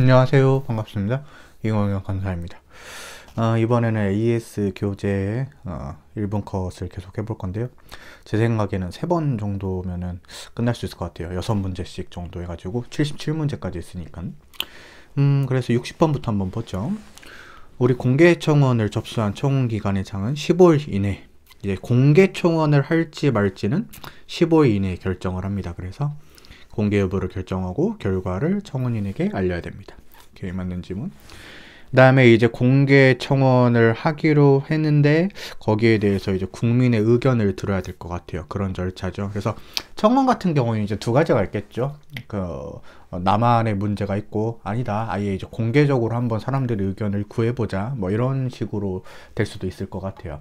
안녕하세요. 반갑습니다. 이광영 간사입니다. 이번에는 AS 교재 일본 컷을 계속 해볼 건데요. 제 생각에는 3번 정도면은 끝날 수 있을 것 같아요. 6문제씩 정도 해가지고 77문제까지 있으니까. 그래서 60번부터 한번 보죠. 우리 공개 청원을 접수한 청원 기간의 장은 15일 이내. 이제 공개 청원을 할지 말지는 15일 이내에 결정을 합니다. 그래서 공개 여부를 결정하고 결과를 청원인에게 알려야 됩니다. 이렇게 맞는 지문. 그 다음에 이제 공개 청원을 하기로 했는데 거기에 대해서 이제 국민의 의견을 들어야 될 것 같아요. 그런 절차죠. 그래서 청원 같은 경우는 이제 두 가지가 있겠죠. 나만의 문제가 있고 아니다. 아예 이제 공개적으로 한번 사람들의 의견을 구해보자. 뭐 이런 식으로 될 수도 있을 것 같아요.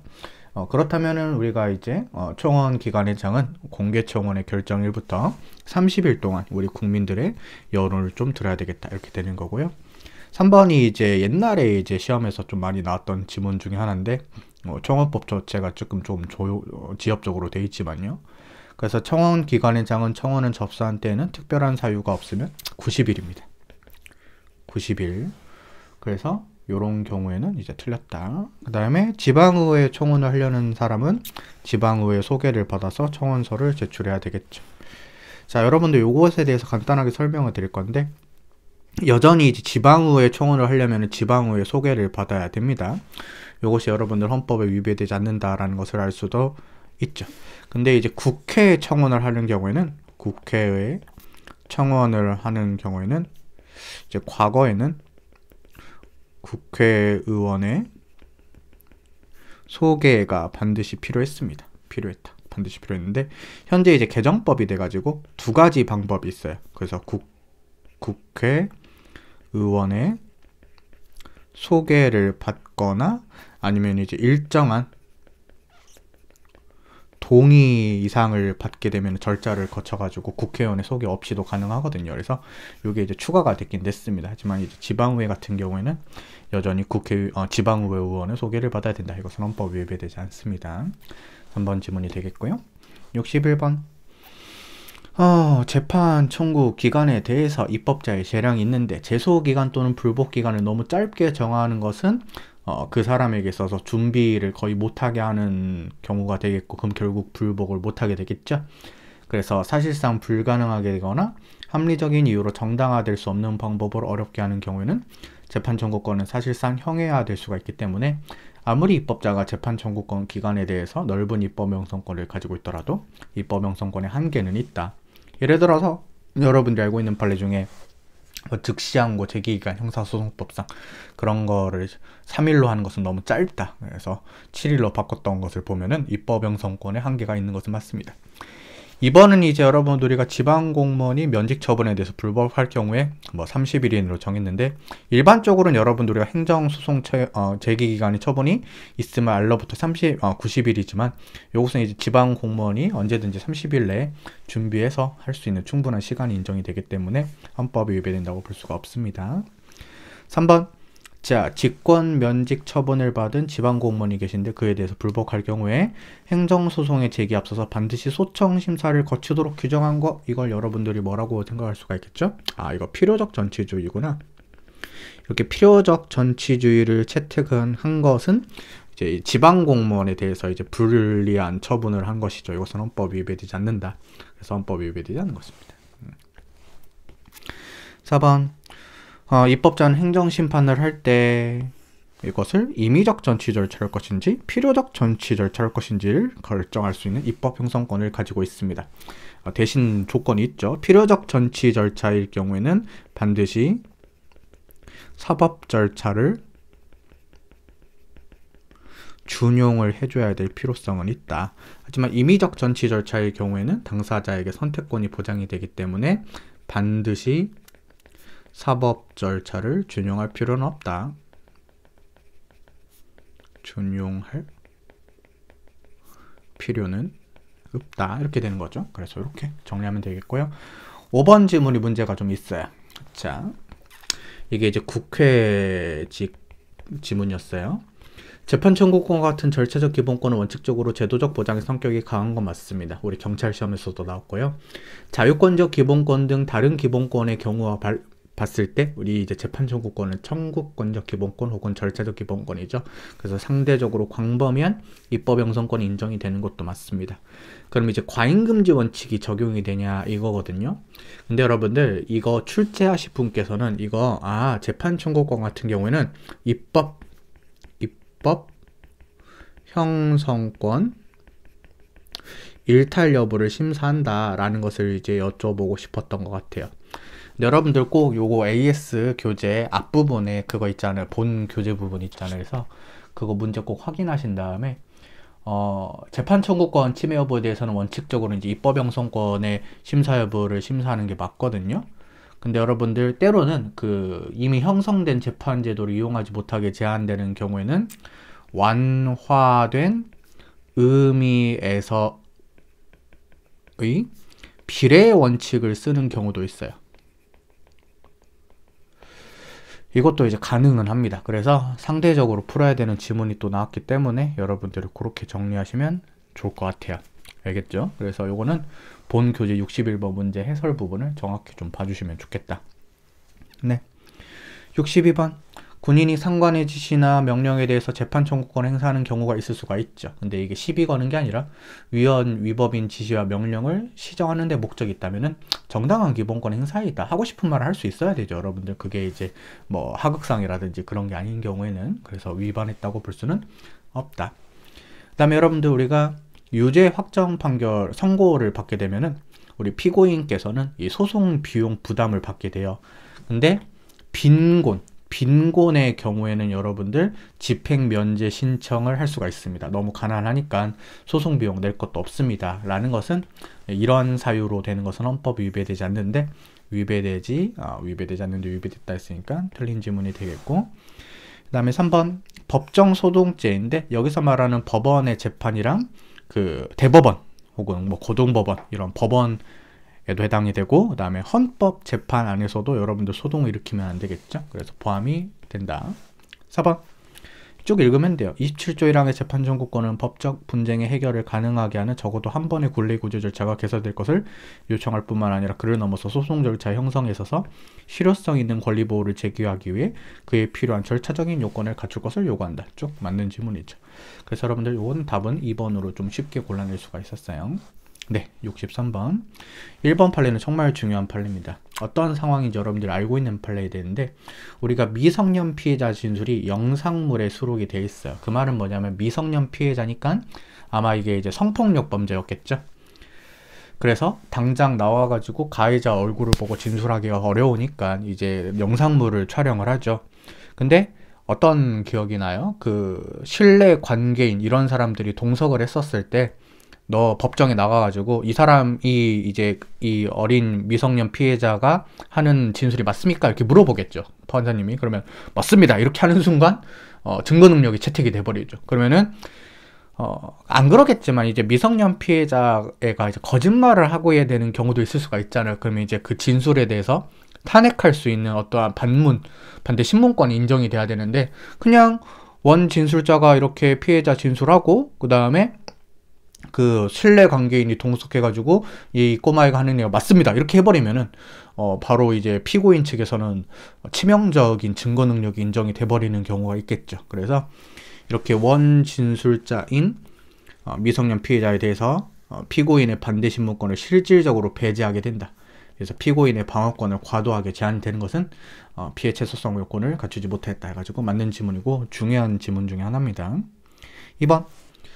그렇다면은 우리가 이제 청원 기간의 장은 공개 청원의 결정일부터 30일 동안 우리 국민들의 여론을 좀 들어야 되겠다 이렇게 되는 거고요. 3번이 이제 옛날에 이제 시험에서 좀 많이 나왔던 지문 중에 하나인데 청원법 자체가 조금 좀 지엽적으로 돼 있지만요. 그래서 청원 기간의 장은 청원은 접수한 때에는 특별한 사유가 없으면 90일입니다. 90일. 그래서 이런 경우에는 이제 틀렸다. 그 다음에 지방의회 청원을 하려는 사람은 지방의회 소개를 받아서 청원서를 제출해야 되겠죠. 자, 여러분들 요것에 대해서 간단하게 설명을 드릴 건데 여전히 이제 지방의회 청원을 하려면 지방의회 소개를 받아야 됩니다. 요것이 여러분들 헌법에 위배되지 않는다라는 것을 알 수도 있죠. 근데 이제 국회 청원을 하는 경우에는 국회에 청원을 하는 경우에는 이제 과거에는 국회의원의 소개가 반드시 필요했습니다. 반드시 필요했는데 현재 이제 개정법이 돼가지고 두 가지 방법이 있어요. 그래서 국회의원의 소개를 받거나 아니면 이제 일정한 동의 이상을 받게 되면 절차를 거쳐가지고 국회의원의 소개 없이도 가능하거든요. 그래서 이게 이제 추가가 됐긴 됐습니다. 하지만 이제 지방의회 같은 경우에는 여전히 지방의회 의원의 소개를 받아야 된다. 이것은 헌법 위배되지 않습니다. 3번 지문이 되겠고요. 61번. 재판 청구 기간에 대해서 입법자의 재량이 있는데 제소기간 또는 불복기간을 너무 짧게 정하는 것은 그 사람에게 있어서 준비를 거의 못하게 하는 경우가 되겠고 그럼 결국 불복을 못하게 되겠죠. 그래서 사실상 불가능하게 되거나 합리적인 이유로 정당화될 수 없는 방법으로 어렵게 하는 경우에는 재판 청구권은 사실상 형해화될 수가 있기 때문에 아무리 입법자가 재판 청구권 기간에 대해서 넓은 입법 형성권을 가지고 있더라도 입법 형성권의 한계는 있다. 예를 들어서 여러분들이 알고 있는 판례 중에 즉시항고 제기기간 형사소송법상 그런 거를 3일로 하는 것은 너무 짧다. 그래서 7일로 바꿨던 것을 보면은 입법 형성권에 한계가 있는 것은 맞습니다. 이번은 이제 여러분 우리가 지방공무원이 면직 처분에 대해서 불법할 경우에 30일 이내로 정했는데 일반적으로는 여러분들 우리가 행정소송 제기기간의 처분이 있으면 알로부터 90일이지만 이것은 이제 지방공무원이 언제든지 30일 내에 준비해서 할 수 있는 충분한 시간이 인정이 되기 때문에 헌법이 위배된다고 볼 수가 없습니다. 3번. 자, 직권 면직 처분을 받은 지방공무원이 계신데 그에 대해서 불복할 경우에 행정소송의 제기 앞서서 반드시 소청심사를 거치도록 규정한 거, 이걸 여러분들이 뭐라고 생각할 수가 있겠죠? 이거 필요적 전치주의구나. 이렇게 필요적 전치주의를 채택한 것은 이제 지방공무원에 대해서 이제 불리한 처분을 한 것이죠. 이것은 헌법 위배되지 않는다. 그래서 헌법 위배되지 않는 것입니다. 4번. 입법자는 행정심판을 할 때 이것을 임의적 전치 절차를 할 것인지 필요적 전치 절차를 할 것인지를 결정할 수 있는 입법 형성권을 가지고 있습니다. 대신 조건이 있죠. 필요적 전치 절차일 경우에는 반드시 사법 절차를 준용을 해줘야 될 필요성은 있다. 하지만 임의적 전치 절차일 경우에는 당사자에게 선택권이 보장이 되기 때문에 반드시 사법 절차를 준용할 필요는 없다. 준용할 필요는 없다. 이렇게 되는 거죠. 그래서 이렇게 정리하면 되겠고요. 5번 지문이 문제가 좀 있어요. 자, 이게 이제 국회직 지문이었어요. 재판 청구권과 같은 절차적 기본권은 원칙적으로 제도적 보장의 성격이 강한 건 맞습니다. 우리 경찰 시험에서도 나왔고요. 자유권적 기본권 등 다른 기본권의 경우와 봤을 때 우리 이제 재판 청구권은 청구권적 기본권 혹은 절차적 기본권이죠. 그래서 상대적으로 광범위한 입법 형성권이 인정이 되는 것도 맞습니다. 그럼 이제 과잉금지 원칙이 적용이 되냐 이거거든요. 근데 여러분들 이거 출제하실 분께서는 이거 재판 청구권 같은 경우에는 입법 형성권 일탈 여부를 심사한다라는 것을 이제 여쭤보고 싶었던 것 같아요. 근데 여러분들 꼭 요거 AS 교재 앞부분에 그거 있잖아요. 본 교재 부분 있잖아요. 그래서 그거 문제 꼭 확인하신 다음에 재판 청구권 침해 여부에 대해서는 원칙적으로 이제 입법 형성권의 심사 여부를 심사하는 게 맞거든요. 근데 여러분들 때로는 그 이미 형성된 재판 제도를 이용하지 못하게 제한되는 경우에는 완화된 의미에서의 비례 원칙을 쓰는 경우도 있어요. 이것도 이제 가능은 합니다. 그래서 상대적으로 풀어야 되는 지문이 또 나왔기 때문에 여러분들이 그렇게 정리하시면 좋을 것 같아요. 알겠죠? 그래서 요거는 본 교재 61번 문제 해설 부분을 정확히 좀 봐주시면 좋겠다. 네. 62번. 군인이 상관의 지시나 명령에 대해서 재판 청구권을 행사하는 경우가 있을 수가 있죠. 근데 이게 시비 거는 게 아니라 위법인 지시와 명령을 시정하는 데 목적이 있다면은 정당한 기본권 행사에 있다. 하고 싶은 말을 할 수 있어야 되죠. 여러분들 그게 이제 뭐 하극상이라든지 그런 게 아닌 경우에는 그래서 위반했다고 볼 수는 없다. 그 다음에 여러분들 우리가 유죄 확정 판결 선고를 받게 되면은 우리 피고인께서는 이 소송 비용 부담을 받게 돼요. 근데 빈곤의 경우에는 여러분들 집행 면제 신청을 할 수가 있습니다. 너무 가난하니까 소송 비용 낼 것도 없습니다. 라는 것은 이런 사유로 되는 것은 헌법이 위배되지 않는데 위배되지 않는데 위배됐다 했으니까 틀린 지문이 되겠고, 그 다음에 3번 법정 소동죄인데 여기서 말하는 법원의 재판이랑 그 대법원 혹은 뭐 고등법원 이런 법원 에도 해당이 되고, 그 다음에 헌법 재판 안에서도 여러분들 소동을 일으키면 안 되겠죠. 그래서 포함이 된다. 4번 쭉 읽으면 돼요. 27조 1항의 재판 청구권은 법적 분쟁의 해결을 가능하게 하는 적어도 한 번의 권리구조 절차가 개설될 것을 요청할 뿐만 아니라 그를 넘어서 소송 절차 형성에 있어서 실효성 있는 권리 보호를 제기하기 위해 그에 필요한 절차적인 요건을 갖출 것을 요구한다. 쭉 맞는 지문이죠. 그래서 여러분들 이건 답은 2번으로 좀 쉽게 골라낼 수가 있었어요. 네, 63번. 1번 판례는 정말 중요한 판례입니다. 어떤 상황인지 여러분들이 알고 있는 판례가 되는데, 우리가 미성년 피해자 진술이 영상물에 수록이 되어 있어요. 그 말은 뭐냐면 미성년 피해자니까 아마 이게 이제 성폭력 범죄였겠죠. 그래서 당장 나와가지고 가해자 얼굴을 보고 진술하기가 어려우니까 이제 영상물을 촬영을 하죠. 근데 어떤 기억이 나요? 그 신뢰 관계인 이런 사람들이 동석을 했었을 때 너 법정에 나가가지고 이 사람이 이제 이 어린 미성년 피해자가 하는 진술이 맞습니까? 이렇게 물어보겠죠. 판사님이. 그러면 맞습니다. 이렇게 하는 순간 증거 능력이 채택이 돼버리죠. 그러면은 안 그러겠지만 이제 미성년 피해자가 이제 거짓말을 하고 해야 되는 경우도 있을 수가 있잖아요. 그러면 이제 그 진술에 대해서 탄핵할 수 있는 어떠한 반대 신문권이 인정이 돼야 되는데, 그냥 원 진술자가 이렇게 피해자 진술하고 그 다음에 그 신뢰 관계인이 동석해가지고 이 꼬마애가 하는 얘기가 맞습니다 이렇게 해버리면은 바로 이제 피고인 측에서는 치명적인 증거 능력이 인정이 돼버리는 경우가 있겠죠. 그래서 이렇게 원 진술자인 미성년 피해자에 대해서 피고인의 반대 신문권을 실질적으로 배제하게 된다. 그래서 피고인의 방어권을 과도하게 제한되는 것은 피해 최소성 요건을 갖추지 못했다 해가지고 맞는 지문이고 중요한 지문 중에 하나입니다. 2번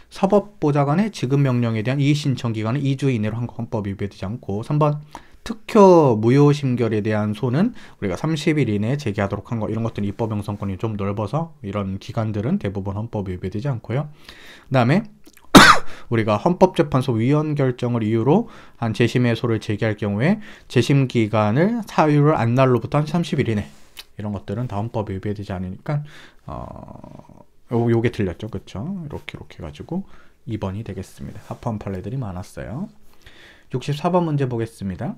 사법보좌관의 지급명령에 대한 이의신청 기간은 2주 이내로 헌법이 위배되지 않고, 3번 특효 무효심결에 대한 소는 우리가 30일 이내에 제기하도록 한 거, 이런 것들은 입법 형성권이 좀 넓어서 이런 기간들은 대부분 헌법이 위배되지 않고요. 그 다음에 우리가 헌법재판소 위헌 결정을 이유로 한 재심의 소를 제기할 경우에 재심 기간을 사유를 안 날로부터 한 30일 이내, 이런 것들은 다 헌법이 위배되지 않으니까 요게 틀렸죠. 그쵸? 이렇게 해가지고 2번이 되겠습니다. 합헌 판례들이 많았어요. 64번 문제 보겠습니다.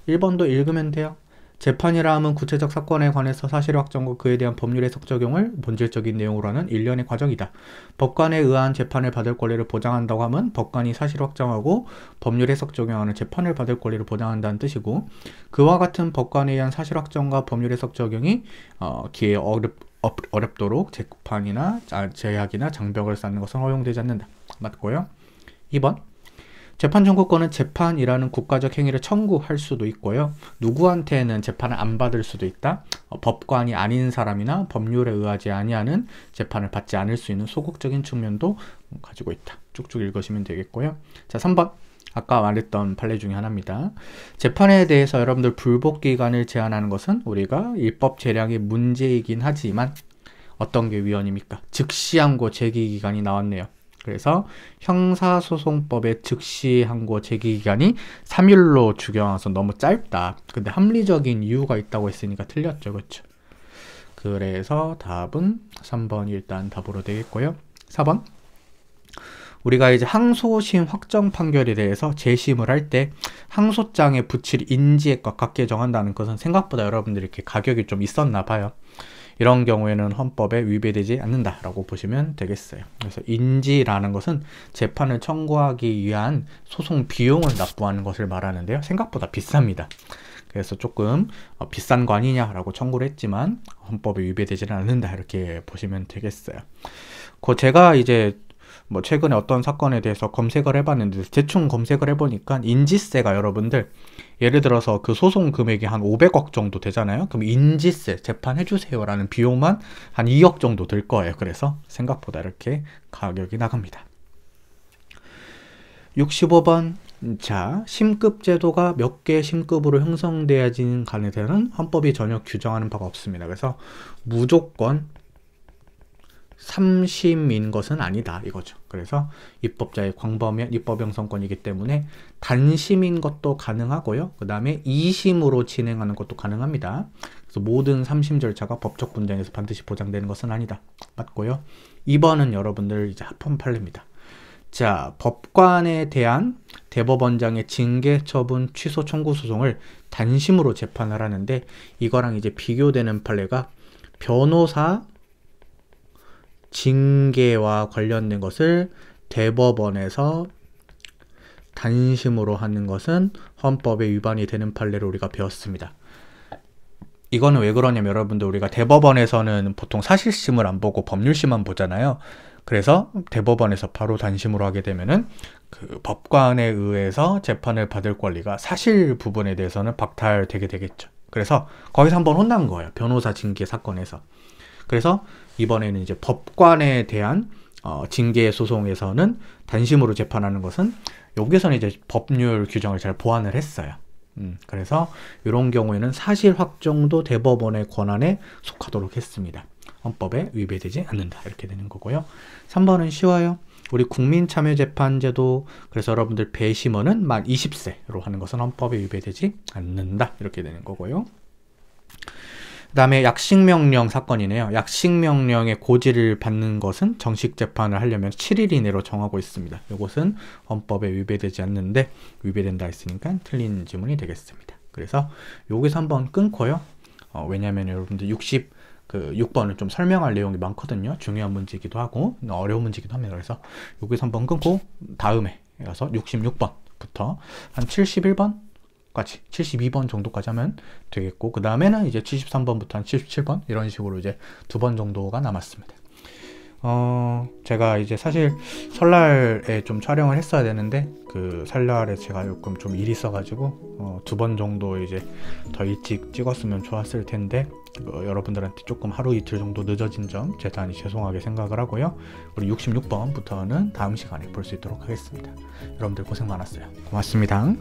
1번도 읽으면 돼요. 재판이라 함은 구체적 사건에 관해서 사실 확정과 그에 대한 법률 해석 적용을 본질적인 내용으로 하는 일련의 과정이다. 법관에 의한 재판을 받을 권리를 보장한다고 함은 법관이 사실 확정하고 법률 해석 적용하는 재판을 받을 권리를 보장한다는 뜻이고, 그와 같은 법관에 의한 사실 확정과 법률 해석 적용이 기회에 어렵도록 재판이나 제약이나 장벽을 쌓는 것은 허용되지 않는다. 맞고요. 2번. 재판 청구권은 재판이라는 국가적 행위를 청구할 수도 있고요. 누구한테는 재판을 안 받을 수도 있다. 법관이 아닌 사람이나 법률에 의하지 아니하는 재판을 받지 않을 수 있는 소극적인 측면도 가지고 있다. 쭉쭉 읽으시면 되겠고요. 자, 3번. 아까 말했던 판례 중에 하나입니다. 재판에 대해서 여러분들 불복 기간을 제한하는 것은 우리가 입법 재량의 문제이긴 하지만 어떤 게 위헌입니까? 즉시항고 제기 기간이 나왔네요. 그래서 형사소송법의 즉시항고 제기 기간이 3일로 추경해서 너무 짧다. 근데 합리적인 이유가 있다고 했으니까 틀렸죠. 그렇죠? 그래서 답은 3번이 일단 답으로 되겠고요. 4번. 우리가 이제 항소심 확정 판결에 대해서 재심을 할 때 항소장에 붙일 인지액과 같게 정한다는 것은 생각보다 여러분들이 이렇게 가격이 좀 있었나 봐요. 이런 경우에는 헌법에 위배되지 않는다라고 보시면 되겠어요. 그래서 인지라는 것은 재판을 청구하기 위한 소송 비용을 납부하는 것을 말하는데요. 생각보다 비쌉니다. 그래서 조금 비싼 거 아니냐라고 청구를 했지만 헌법에 위배되지는 않는다 이렇게 보시면 되겠어요. 제가 이제 최근에 어떤 사건에 대해서 검색을 해봤는데 대충 검색을 해보니까 인지세가 여러분들 예를 들어서 그 소송 금액이 한 500억 정도 되잖아요. 그럼 인지세 재판해주세요 라는 비용만 한 2억 정도 들 거예요. 그래서 생각보다 이렇게 가격이 나갑니다. 65번. 자, 심급 제도가 몇 개 심급으로 형성되어지는 간에 대한 헌법이 전혀 규정하는 바가 없습니다. 그래서 무조건 3심인 것은 아니다 이거죠. 그래서 입법자의 광범위한 입법 형성권이기 때문에 단심인 것도 가능하고요. 그 다음에 2심으로 진행하는 것도 가능합니다. 그래서 모든 3심 절차가 법적 분쟁에서 반드시 보장되는 것은 아니다. 맞고요. 2번은 여러분들 이제 합헌 판례입니다. 자, 법관에 대한 대법원장의 징계 처분 취소 청구 소송을 단심으로 재판을 하는데 이거랑 이제 비교되는 판례가 변호사 징계와 관련된 것을 대법원에서 단심으로 하는 것은 헌법에 위반이 되는 판례를 우리가 배웠습니다. 이거는 왜 그러냐면 여러분들 우리가 대법원에서는 보통 사실심을 안 보고 법률심만 보잖아요. 그래서 대법원에서 바로 단심으로 하게 되면은 그 법관에 의해서 재판을 받을 권리가 사실 부분에 대해서는 박탈되게 되겠죠. 그래서 거기서 한번 혼난 거예요. 변호사 징계 사건에서. 그래서 이번에는 이제 법관에 대한 징계 소송에서는 단심으로 재판하는 것은 여기서는 이제 법률 규정을 잘 보완을 했어요. 그래서 이런 경우에는 사실 확정도 대법원의 권한에 속하도록 했습니다. 헌법에 위배되지 않는다 이렇게 되는 거고요. 3번은 쉬워요. 우리 국민참여재판제도 그래서 여러분들 배심원은 만 20세로 하는 것은 헌법에 위배되지 않는다 이렇게 되는 거고요. 그 다음에 약식명령 사건이네요. 약식명령의 고지를 받는 것은 정식재판을 하려면 7일 이내로 정하고 있습니다. 이것은 헌법에 위배되지 않는데 위배된다 했으니까 틀린 지문이 되겠습니다. 그래서 여기서 한번 끊고요. 왜냐하면 여러분들 6번을 좀 설명할 내용이 많거든요. 중요한 문제이기도 하고 어려운 문제이기도 합니다. 그래서 여기서 한번 끊고 다음에 가서 66번부터 한 71번 72번 정도까지 하면 되겠고 그 다음에는 이제 73번부터 한 77번 이런 식으로 이제 2번 정도가 남았습니다. 제가 이제 사실 설날에 좀 촬영을 했어야 되는데 그 설날에 제가 조금 좀 일이 있어가지고 2번 정도 이제 더 일찍 찍었으면 좋았을 텐데 여러분들한테 조금 하루 이틀 정도 늦어진 점 대단히 죄송하게 생각을 하고요. 우리 66번부터는 다음 시간에 볼 수 있도록 하겠습니다. 여러분들 고생 많았어요. 고맙습니다.